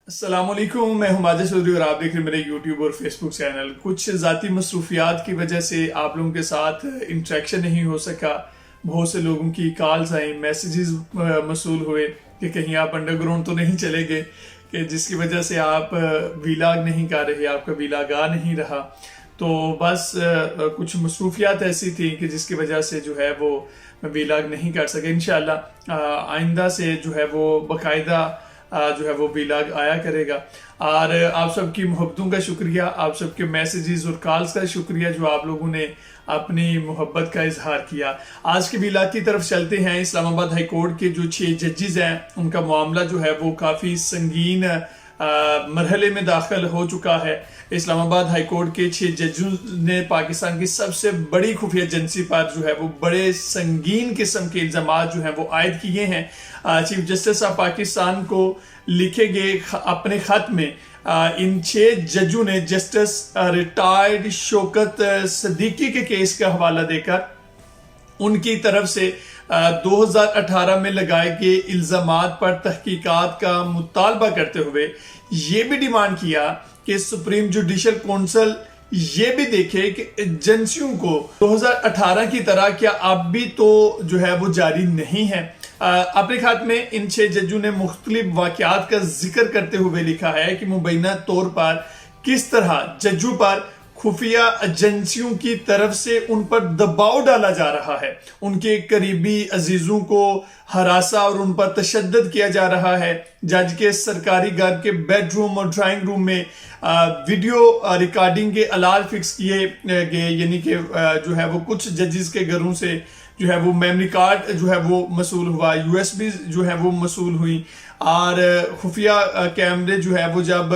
السلام علیکم، میں ماجد چودھری اور آپ دیکھ رہے ہیں میرے یوٹیوب اور فیس بک چینل۔ کچھ ذاتی مصروفیات کی وجہ سے آپ لوگوں کے ساتھ انٹریکشن نہیں ہو سکا۔ بہت سے لوگوں کی کالز آئیں، میسیجز موصول ہوئے کہ کہیں آپ انڈر گراؤنڈ تو نہیں چلے گئے، کہ جس کی وجہ سے آپ ویلاگ نہیں کر رہے، آپ کا ویلاگ آ نہیں رہا۔ تو بس کچھ مصروفیات ایسی تھیں کہ جس کی وجہ سے جو ہے وہ ویلاگ نہیں کر سکے۔ انشاءاللہ آئندہ سے جو ہے وہ باقاعدہ جو ہے وہ ویلاگ آیا کرے گا۔ اور آپ سب کی محبتوں کا شکریہ، آپ سب کے میسیجز اور کالز کا شکریہ جو آپ لوگوں نے اپنی محبت کا اظہار کیا۔ آج کے ویلاگ کی طرف چلتے ہیں۔ اسلام آباد ہائی کورٹ کے جو 6 ججز ہیں ان کا معاملہ جو ہے وہ کافی سنگین مرحلے میں داخل ہو چکا ہے۔ اسلام آباد ہائی کورٹ کے 6 ججوں نے پاکستان کی سب سے بڑی خفیہ ایجنسی پر جو ہے وہ بڑے سنگین قسم کے الزامات جو ہیں وہ عائد کیے ہیں۔ چیف جسٹس آف پاکستان کو لکھے گئے اپنے خط میں ان 6 ججوں نے جسٹس ریٹائرڈ شوکت صدیقی کے کیس کا حوالہ دے کر ان کی طرف سے 2018 میں لگائے گئے الزامات پر تحقیقات کا مطالبہ کرتے ہوئے یہ بھی ڈیمانڈ کیا کہ سپریم جوڈیشل کونسل یہ بھی دیکھے کہ ایجنسیوں کو 2018 کی طرح کیا اب بھی تو جو ہے وہ جاری نہیں ہے۔ اپنے خط میں ان 6 ججوں نے مختلف واقعات کا ذکر کرتے ہوئے لکھا ہے کہ مبینہ طور پر کس طرح ججوں پر خفیہ ایجنسیوں کی طرف سے ان پر دباؤ ڈالا جا رہا ہے، ان کے قریبی عزیزوں کو ہراساں اور ان پر تشدد کیا جا رہا ہے۔ جج کے سرکاری گھر کے بیڈ روم اور ڈرائنگ روم میں ویڈیو ریکارڈنگ کے آلات فکس کیے گئے، یعنی کہ جو ہے وہ کچھ ججز کے گھروں سے جو ہے وہ میموری کارڈ جو ہے وہ موصول ہوا، یو ایس بی جو ہے وہ موصول ہوئی، اور خفیہ کیمرے جو ہے وہ جب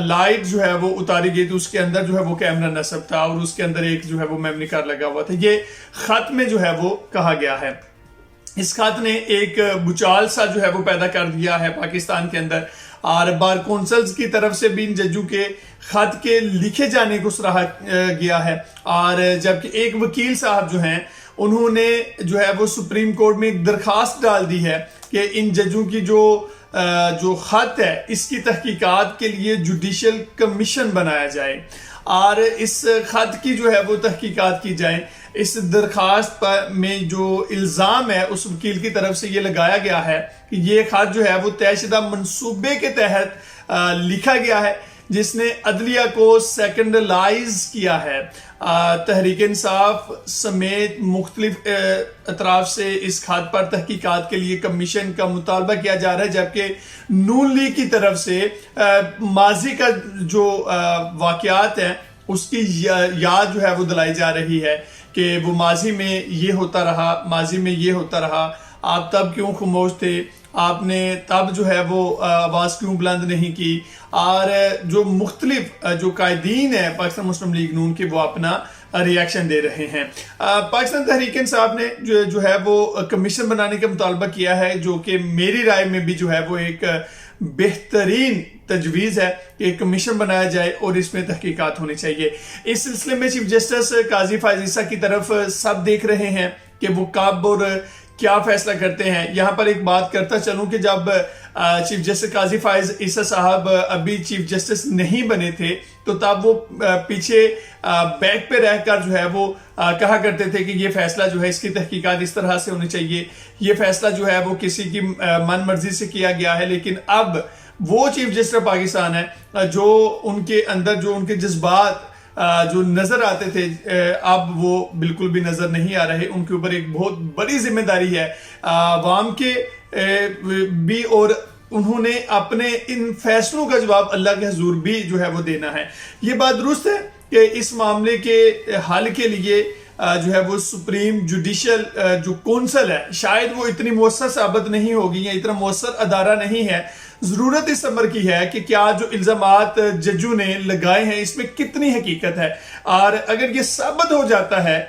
لائٹ جو ہے وہ اتاری گئی تو اس کے اندر جو ہے وہ کیمرہ نصب تھا اور اس کے اندر ایک جو ہے وہ میموری کارڈ لگا ہوا تھا۔ یہ خط میں جو ہے وہ کہا گیا ہے۔ اس خط نے ایک بچال سا جو ہے وہ پیدا کر دیا ہے پاکستان کے اندر، اور بار کونسلز کی طرف سے بھی ان ججوں کے خط کے لکھے جانے کو سراہا گیا ہے، اور جبکہ ایک وکیل صاحب جو ہیں انہوں نے جو ہے وہ سپریم کورٹ میں ایک درخواست ڈال دی ہے کہ ان ججوں کی جو خط ہے اس کی تحقیقات کے لیے جوڈیشل کمیشن بنایا جائے اور اس خط کی جو ہے وہ تحقیقات کی جائے۔ اس درخواست میں جو الزام ہے اس وکیل کی طرف سے یہ لگایا گیا ہے کہ یہ خط جو ہے وہ طے شدہ منصوبے کے تحت لکھا گیا ہے جس نے عدلیہ کو سیکنڈلائز کیا ہے۔ تحریک انصاف سمیت مختلف اطراف سے اس خط پر تحقیقات کے لیے کمیشن کا مطالبہ کیا جا رہا ہے، جبکہ نون لیگ کی طرف سے ماضی کا جو واقعات ہیں اس کی یاد جو ہے وہ دلائی جا رہی ہے کہ وہ ماضی میں یہ ہوتا رہا، آپ تب کیوں خاموش تھے، آپ نے تب جو ہے وہ آواز کیوں بلند نہیں کی، اور جو مختلف جو قائدین ہیں پاکستان مسلم لیگ نون کے وہ اپنا ریاکشن دے رہے ہیں۔ پاکستان تحریک انصاف نے جو ہے وہ کمیشن بنانے کا مطالبہ کیا ہے، جو کہ میری رائے میں بھی جو ہے وہ ایک بہترین تجویز ہے کہ ایک کمیشن بنایا جائے اور اس میں تحقیقات ہونی چاہیے۔ اس سلسلے میں چیف جسٹس قاضی فائز عیسیٰ کی طرف سب دیکھ رہے ہیں کہ وہ کب اور کیا فیصلہ کرتے ہیں۔ یہاں پر ایک بات کرتا چلوں کہ جب چیف جسٹس قاضی فائز عیسیٰ صاحب ابھی چیف جسٹس نہیں بنے تھے تو تب وہ پیچھے بیک پہ رہ کر جو ہے وہ کہا کرتے تھے کہ یہ فیصلہ جو ہے اس کی تحقیقات اس طرح سے ہونی چاہیے، یہ فیصلہ جو ہے وہ کسی کی من مرضی سے کیا گیا ہے۔ لیکن اب وہ چیف جسٹس پاکستان ہے جو ان کے اندر جو ان کے جذبات جو نظر آتے تھے اب وہ بالکل بھی نظر نہیں آ رہے۔ ان کے اوپر ایک بہت بڑی ذمہ داری ہے عوام کے بھی، اور انہوں نے اپنے ان فیصلوں کا جواب اللہ کے حضور بھی جو ہے وہ دینا ہے۔ یہ بات درست ہے کہ اس معاملے کے حل کے لیے جو ہے وہ سپریم جوڈیشل جو کونسل ہے شاید وہ اتنی مؤثر ثابت نہیں ہوگی یا اتنا مؤثر ادارہ نہیں ہے۔ ضرورت اس امر کی ہے کہ کیا جو الزامات ججوں نے لگائے ہیں اس میں کتنی حقیقت ہے، اور اگر یہ ثابت ہو جاتا ہے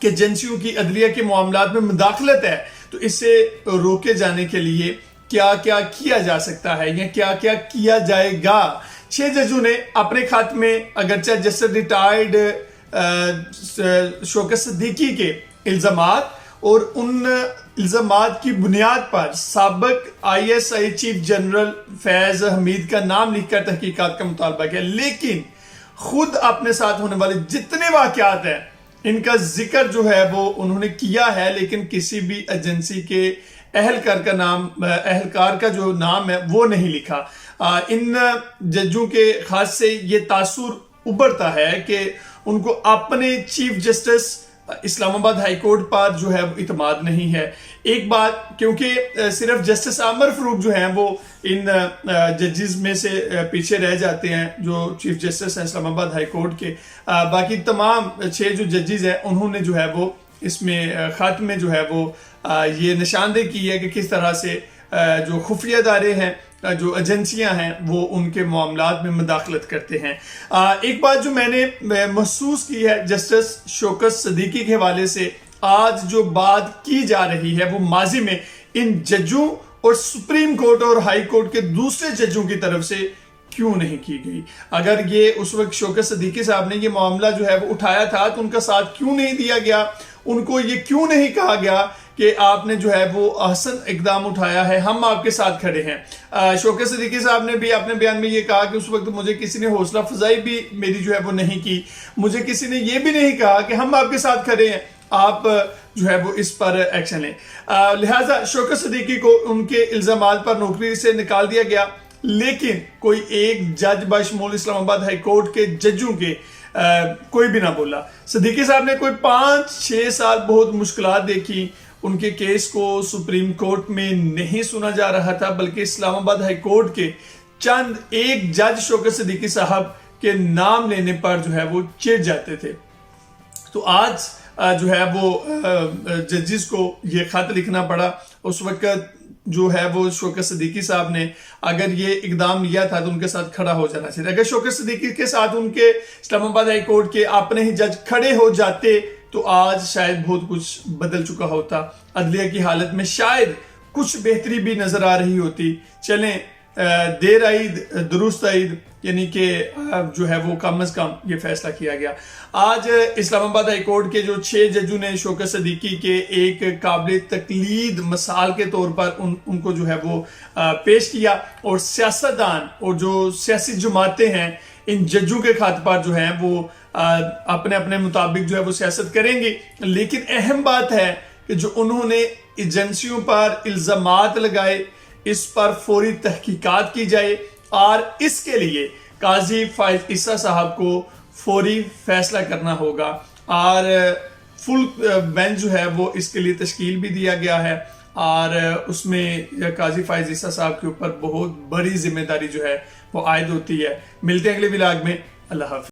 کہ ایجنسیوں کی عدلیہ کے معاملات میں مداخلت ہے تو اس سے روکے جانے کے لیے کیا کیا کیا جا سکتا ہے یا کیا کیا کیا جائے گا۔ 6 ججوں نے اپنے خط میں اگرچہ جسٹس ریٹائرڈ شوکت صدیقی کے الزامات اور ان الزامات کی بنیاد پر سابق ISI چیف جنرل فیض حمید کا نام لکھ کر تحقیقات کا مطالبہ کیا، لیکن خود اپنے ساتھ ہونے والے جتنے واقعات ہیں ان کا ذکر جو ہے وہ انہوں نے کیا ہے، لیکن کسی بھی ایجنسی کے اہلکار کا جو نام ہے وہ نہیں لکھا۔ ان ججوں کے خاص سے یہ تاثر ابھرتا ہے کہ ان کو اپنے چیف جسٹس اسلام آباد ہائی کورٹ پر جو ہے اعتماد نہیں ہے۔ ایک بات، کیونکہ صرف جسٹس عامر فاروق جو ہیں وہ ان ججز میں سے پیچھے رہ جاتے ہیں جو چیف جسٹس ہیں اسلام آباد ہائی کورٹ کے، باقی تمام 6 جو ججز ہیں انہوں نے جو ہے وہ اس میں خط میں جو ہے وہ یہ نشاندہی کی ہے کہ کس طرح سے جو خفیہ ادارے ہیں، جو ایجنسیاں ہیں، وہ ان کے معاملات میں مداخلت کرتے ہیں۔ ایک بات جو میں نے محسوس کی ہے جسٹس شوکت صدیقی کے حوالے سے، آج جو بات کی جا رہی ہے وہ ماضی میں ان ججوں اور سپریم کورٹ اور ہائی کورٹ کے دوسرے ججوں کی طرف سے کیوں نہیں کی گئی۔ اگر یہ اس وقت شوکت صدیقی صاحب نے یہ معاملہ جو ہے وہ اٹھایا تھا تو ان کا ساتھ کیوں نہیں دیا گیا، ان کو یہ کیوں نہیں کہا گیا کہ آپ نے جو ہے وہ احسن اقدام اٹھایا ہے، ہم آپ کے ساتھ کھڑے ہیں۔ شوکت صدیقی صاحب نے بھی اپنے بیان میں یہ کہا کہ اس وقت مجھے کسی نے حوصلہ افزائی بھی میری جو ہے وہ نہیں کی، مجھے کسی نے یہ بھی نہیں کہا کہ ہم آپ کے ساتھ کھڑے ہیں، آپ جو ہے وہ اس پر ایکشن لیں۔ لہٰذا شوکت صدیقی کو ان کے الزامات پر نوکری سے نکال دیا گیا، لیکن کوئی ایک جج بشمول اسلام آباد ہائی کورٹ کے ججوں کے کوئی بھی نہ بولا۔ صدیقی صاحب نے کوئی 5-6 سال بہت مشکلات دیکھی، ان کے کیس کو سپریم کورٹ میں نہیں سنا جا رہا تھا، بلکہ اسلام آباد ہائی کورٹ کے چند ایک جج شوکت صدیقی صاحب کے نام لینے پر جو ہے وہ چڑ جاتے تھے۔ تو آج جو ہے وہ ججز کو یہ خط لکھنا پڑا۔ اس وقت جو ہے وہ شوکت صدیقی صاحب نے اگر یہ اقدام لیا تھا تو ان کے ساتھ کھڑا ہو جانا چاہیے۔ اگر شوکت صدیقی کے ساتھ ان کے اسلام آباد ہائی کورٹ کے اپنے ہی جج کھڑے ہو جاتے تو آج شاید بہت کچھ بدل چکا ہوتا، عدلیہ کی حالت میں شاید کچھ بہتری بھی نظر آ رہی ہوتی۔ چلیں دیر آئید درست آئید، یعنی کہ جو ہے وہ کم از کم یہ فیصلہ کیا گیا۔ آج اسلام آباد ہائی کورٹ کے جو 6 ججوں نے شوکت صدیقی کے ایک قابل تقلید مثال کے طور پر ان کو جو ہے وہ پیش کیا، اور سیاستدان اور جو سیاسی جماعتیں ہیں ان ججوں کے خط پر جو ہیں وہ اپنے اپنے مطابق جو ہے وہ سیاست کریں گی، لیکن اہم بات ہے کہ جو انہوں نے ایجنسیوں پر الزامات لگائے اس پر فوری تحقیقات کی جائے، اور اس کے لیے قاضی فائز عیسیٰ صاحب کو فوری فیصلہ کرنا ہوگا، اور فل بینچ جو ہے وہ اس کے لیے تشکیل بھی دیا گیا ہے، اور اس میں قاضی فائز عیسیٰ صاحب کے اوپر بہت بڑی ذمہ داری جو ہے وہ عائد ہوتی ہے۔ ملتے ہیں اگلے ولاگ میں، اللہ حافظ۔